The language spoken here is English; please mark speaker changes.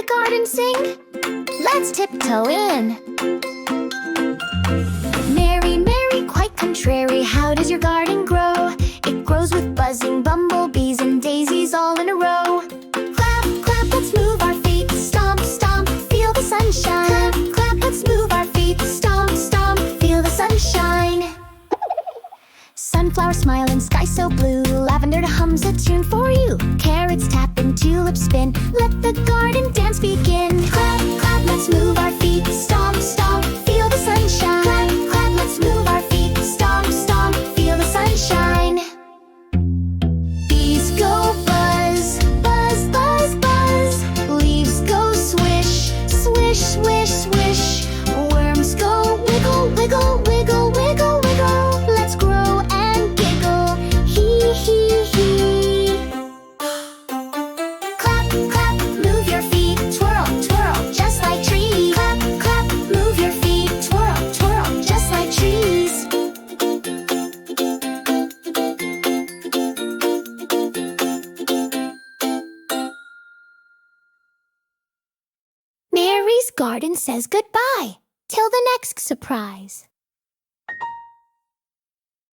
Speaker 1: the garden sing? Let's tiptoe in. Mary, Mary, quite contrary, how does your garden grow? It grows with buzzing bumblebees and daisies all in a row. Clap, clap, let's move our feet. Stomp, stomp, feel the sunshine. Clap, clap, let's move our feet. Stomp, stomp, feel the sunshine. Sunflower smile and sky so blue. Lavender hums a tune for you. Carrots tap and tulips spin. Let the garden dance begin. Clap, clap, let's move our feet. Stomp, stomp, feel the sunshine. Clap, clap, let's move our feet. Stomp, stomp, feel the sunshine. Bees go buzz, buzz, buzz, buzz. Leaves go swish, swish, swish, swish. Worms go wiggle, wiggle, wiggle, wiggle, wiggle. Let's grow and giggle, hee, hee, hee. Clap, clap, move your feet. Twirl, twirl, just like trees. Clap, clap, move your feet. Twirl, twirl, just like trees. Mary's garden says goodbye till the next surprise.